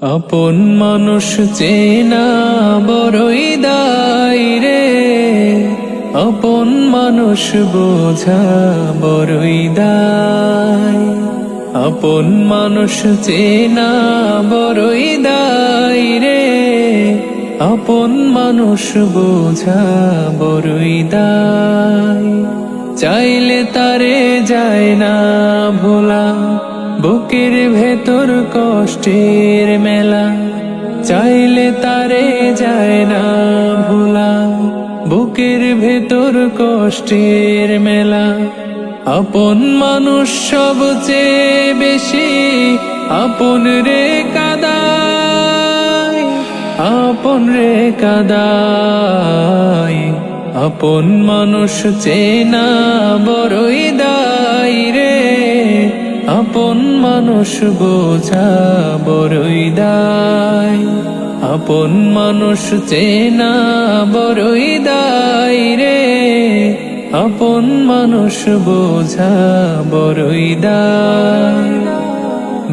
আপন মানুষ চেনা বড়ই দায় রে, আপন মানুষ বোঝা বড়ই দায়। আপন মানুষ চেনা বড়ই দায় রে, আপন মানুষ বোঝা বড়ই দায়। চাইলে তারে যায় না ভোলা, বুকের ভেতর কষ্টের মেলা। চাইলে তারে যায় না ভোলা, বুকের ভেতর কষ্টের মেলা। আপন মানুষ সবচেয়ে বেশি আপন রে কাদায়, আপন রে কাদায়। আপন মানুষ চেনা বড়ই দায় রে, আপন মানুষ বোঝা বড়ই দায়। আপন মানুষ চেনা বড়ই দায় রে, আপন মানুষ বোঝা বড়ই দায়।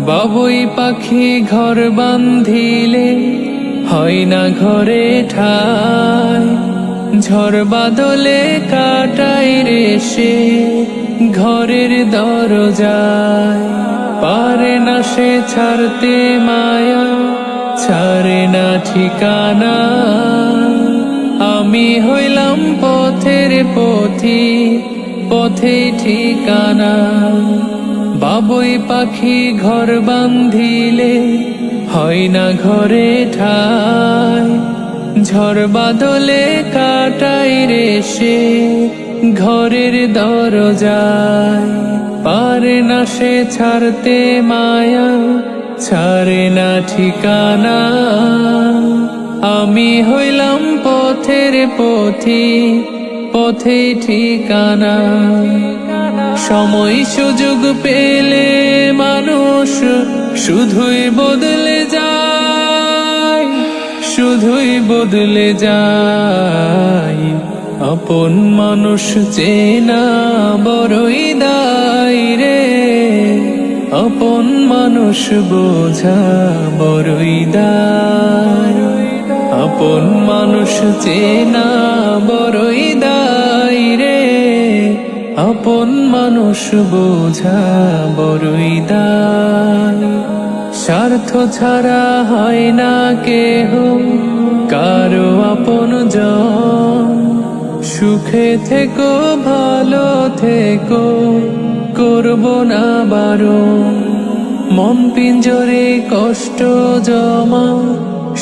বাবুই পাখি ঘর বান্ধিলে হয় না ঘরে ঠাই, ঝড় বাদলে কাটাই রে সে ঘরের দরজায়। পারে না সে ছাড়তে মায়া, ছাড়ে না ঠিকানা। আমি হইলাম পথের পথি, পথে ঠিকানা। বাবুই পাখি ঘর বান্ধিলে হয় না ঘরে ঠাই, ঝড় বাদলে কাটাই রে সে ঘরের দরজায়। পারে না সে ছাড়তে মায়া, ছাড়ে না ঠিকানা। আমি হইলাম পথের পথি, পথে ঠিকানা। সময় সুযোগ পেলে মানুষ শুধুই বদলে যায়, শুধুই বদলে যায়। আপন মানুষ চেনা বড়ই দায় রে, আপন মানুষ বোঝা বড়ই দায়। আপন মানুষ চেনা বড়ই দায় রে, আপন মানুষ বোঝা বড়ই দায়। স্বার্থ ছাড়া হয় না কেহ কারো আপন জন, সুখে থেকো ভালো থেকো করব না বারণ। মন পিঞ্জরে কষ্ট জমা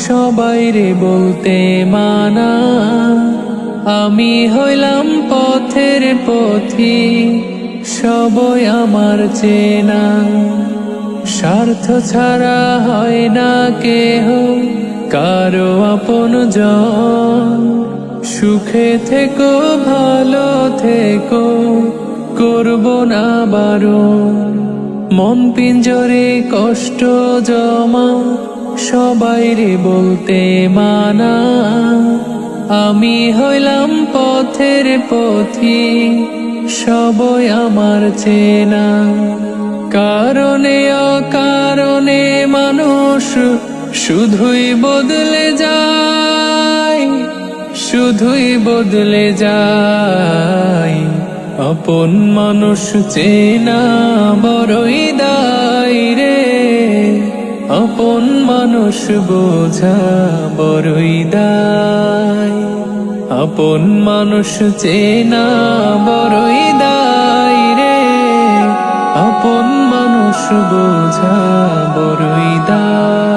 সবাই রে বলতে মানা। আমি হইলাম পথের পথি, সবই আমার চেনা। স্বার্থ ছাড়া হয় না কেহ কারো আপন জন, সুখে থেকো ভালো থেকো করব না বারণ। মন পিঞ্জরে কষ্ট জমা সবাই রে বলতে মানা। আমি হইলাম পথের পথি, সবই আমার চেনা। কারণে অকারণে মানুষ শুধুই বদলে যায়, শুধুই বদলে যায়। আপন মানুষ চেনা বড়ই দায় রে, আপন মানুষ বোঝা বড়ই দায়। আপন মানুষ চেনা বড়ই দায় রে, আপন মানুষ বোঝা বড়ই দায়।